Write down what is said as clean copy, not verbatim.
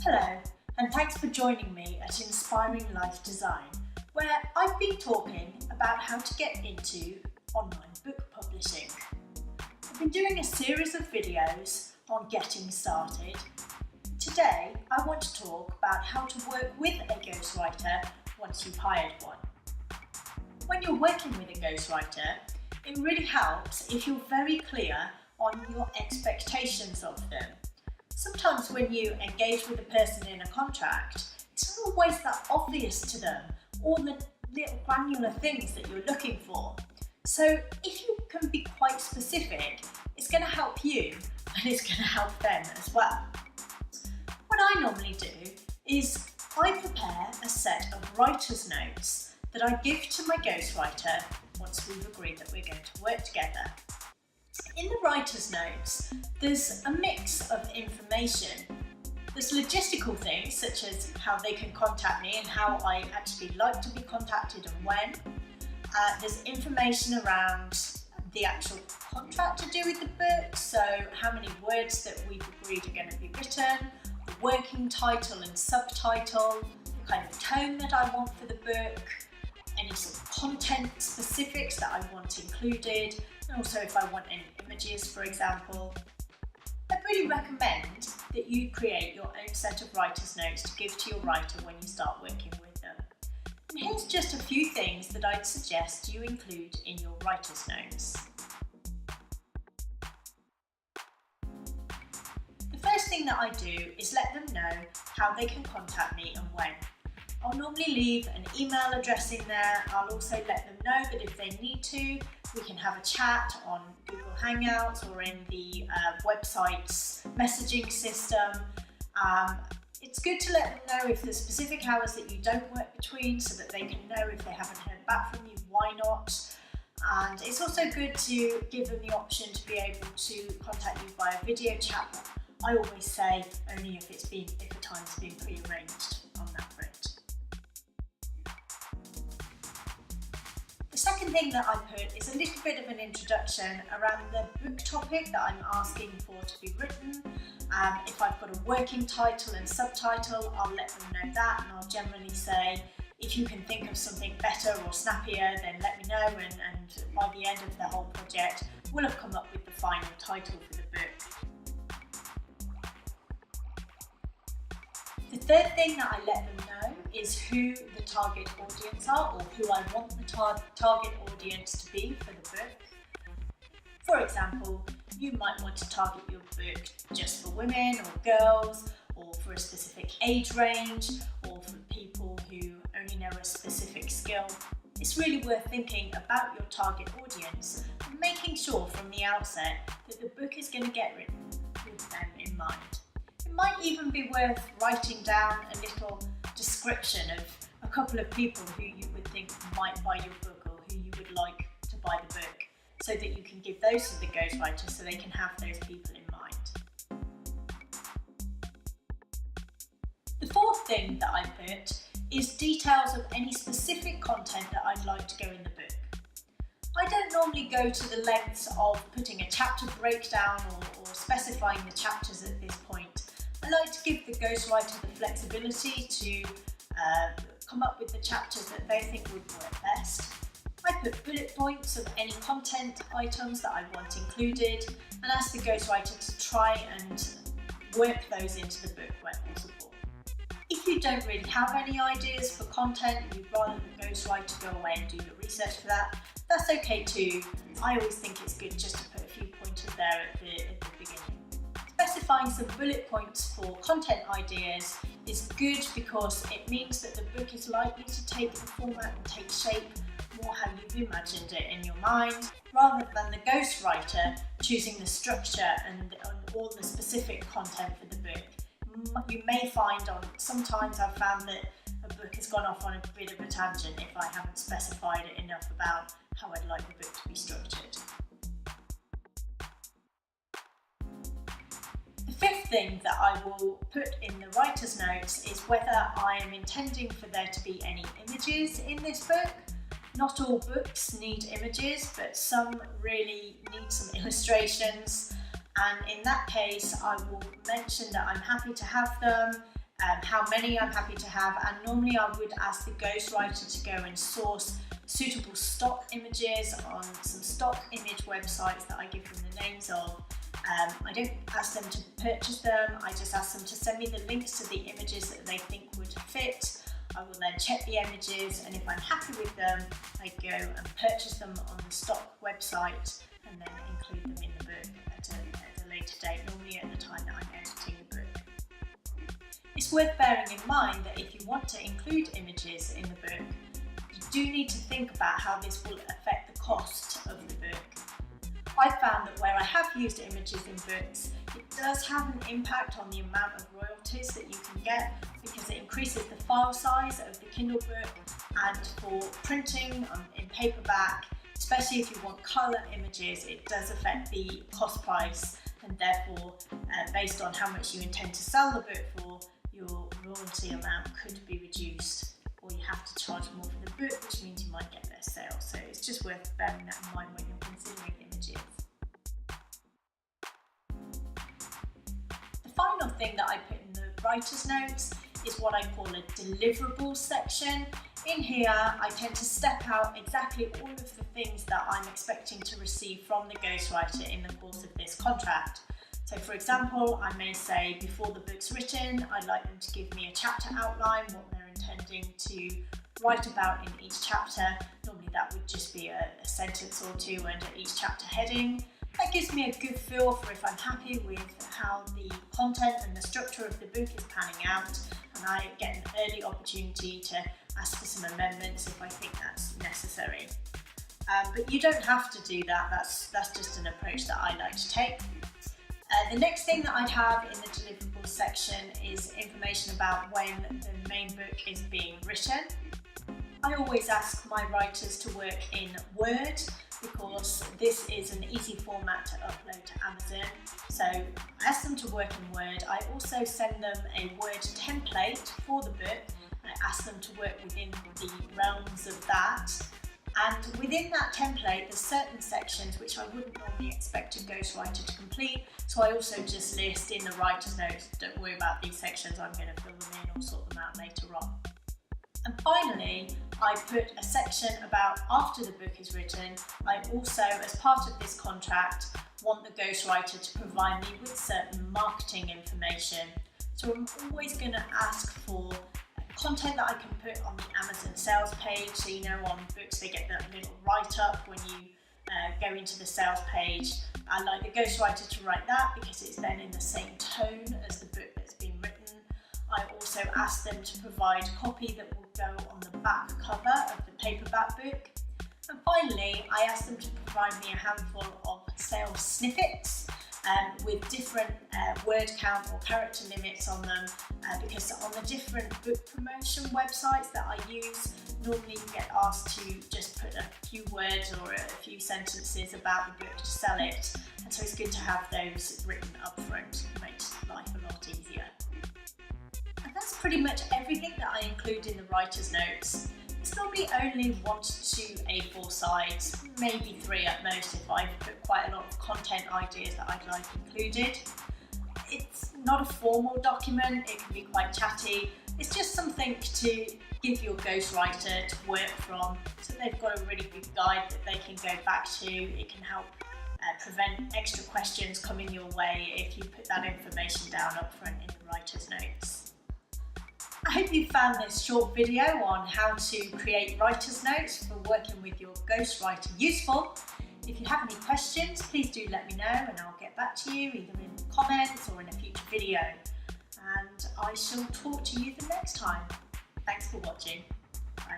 Hello, and thanks for joining me at Inspiring Life Design, where I've been talking about how to get into online book publishing. I've been doing a series of videos on getting started. Today, I want to talk about how to work with a ghostwriter once you've hired one. When you're working with a ghostwriter, it really helps if you're very clear on your expectations of them. Sometimes when you engage with a person in a contract, it's not always that obvious to them all the little granular things that you're looking for. So if you can be quite specific, it's going to help you and it's going to help them as well. What I normally do is I prepare a set of writer's notes that I give to my ghostwriter once we've agreed that we're going to work together. In the writer's notes, there's a mix of information. There's logistical things such as how they can contact me and how I actually like to be contacted and when. There's information around the actual contract to do with the book, so how many words that we've agreed are going to be written, the working title and subtitle, the kind of tone that I want for the book, any sort of content specifics that I want included, and also if I want any images, for example. I really recommend that you create your own set of writer's notes to give to your writer when you start working with them. And here's just a few things that I'd suggest you include in your writer's notes. The first thing that I do is let them know how they can contact me and when. I'll normally leave an email address in there. I'll also let them know that if they need to, we can have a chat on Google Hangouts or in the website's messaging system. It's good to let them know if there's specific hours that you don't work between so that they can know if they haven't heard back from you, why not. And it's also good to give them the option to be able to contact you via video chat. I always say only if the time's been pre-arranged on that front. The second thing that I put is a little bit of an introduction around the book topic that I'm asking for to be written. If I've got a working title and subtitle, I'll let them know that, and I'll generally say, if you can think of something better or snappier, then let me know, and by the end of the whole project, we'll have come up with the final title for the book. The third thing that I let them know is who the target audience are, or who I want the target audience to be for the book. For example, you might want to target your book just for women or girls, or for a specific age range, or for people who only know a specific skill. It's really worth thinking about your target audience and making sure from the outset that the book is going to get written with them in mind. It might even be worth writing down a little description of a couple of people who you would think might buy your book or who you would like to buy the book, so that you can give those to the ghostwriter so they can have those people in mind. The fourth thing that I put is details of any specific content that I'd like to go in the book. I don't normally go to the lengths of putting a chapter breakdown or specifying the chapters at this point. I like to give the ghostwriter the flexibility to come up with the chapters that they think would work best. I put bullet points of any content items that I want included and ask the ghostwriter to try and work those into the book where possible. If you don't really have any ideas for content, you'd rather the ghostwriter go away and do the research for that, that's okay too. I always think it's good just to put a few pointers there at the beginning. Specifying some bullet points for content ideas is good because it means that the book is likely to take the format and take shape more how you've imagined it in your mind, rather than the ghostwriter choosing the structure and all the specific content for the book. You may find sometimes I've found that a book has gone off on a bit of a tangent if I haven't specified it enough about how I'd like the book to be structured. The fifth thing that I will put in the writer's notes is whether I am intending for there to be any images in this book. Not all books need images, but some really need some illustrations, and in that case I will mention that I'm happy to have them how many I'm happy to have, and normally I would ask the ghostwriter to go and source suitable stock images on some stock image websites that I give them the names of. I don't ask them to purchase them, I just ask them to send me the links to the images that they think would fit. I will then check the images, and if I'm happy with them, I go and purchase them on the stock website and then include them in the book at a later date, normally at the time that I'm editing the book. It's worth bearing in mind that if you want to include images in the book, you do need to think about how this will affect the cost of the book. I've found that where I have used images in books, it does have an impact on the amount of royalties that you can get, because it increases the file size of the Kindle book, and for printing in paperback, especially if you want colour images, it does affect the cost price, and therefore based on how much you intend to sell the book for, your royalty amount could be reduced, or you have to charge more for the book, which means you might get less sales. So it's just worth bearing that in mind when you're considering images. The final thing that I put in the writer's notes is what I call a deliverables section. In here, I tend to step out exactly all of the things that I'm expecting to receive from the ghostwriter in the course of this contract. So for example, I may say before the book's written, I'd like them to give me a chapter outline, what they're intending to write about in each chapter. Normally that would just be a sentence or two under each chapter heading. That gives me a good feel for if I'm happy with how the content and the structure of the book is panning out, and I get an early opportunity to ask for some amendments if I think that's necessary. But you don't have to do that, that's just an approach that I like to take. The next thing that I'd have in the deliverables section is information about when the main book is being written. I always ask my writers to work in Word, because this is an easy format to upload to Amazon. So I ask them to work in Word. I also send them a Word template for the book, and I ask them to work within the realms of that. And within that template, there's certain sections which I wouldn't normally expect a ghostwriter to complete, so I also just list in the writer's notes, don't worry about these sections, I'm going to fill them in or sort them out later on. And finally, I put a section about after the book is written. I also, as part of this contract, want the ghostwriter to provide me with certain marketing information. So I'm always going to ask for content that I can put on the Amazon sales page. So you know, on books they get that little write-up when you go into the sales page. I like the ghostwriter to write that because it's then in the same tone as the book that's been written. I also ask them to provide copy that will go on the back cover of the paperback book. And finally, I ask them to provide me a handful of sales snippets with different word count or character limits on them, because on the different book promotion websites that I use, normally you get asked to just put a few words or a few sentences about the book to sell it, and so it's good to have those written up front. It makes life a lot easier. And that's pretty much everything that I include in the writer's notes. It's normally only 1 to 2 A4 sides, maybe 3 at most if I've put quite a lot of content ideas that I'd like included. It's not a formal document, it can be quite chatty. It's just something to give your ghostwriter to work from, so they've got a really good guide that they can go back to. It can help prevent extra questions coming your way if you put that information down up front in the writer's notes. I hope you found this short video on how to create writer's notes for working with your ghostwriter useful. If you have any questions, please do let me know and I'll get back to you either in comments or in a future video. And I shall talk to you the next time. Thanks for watching. Bye.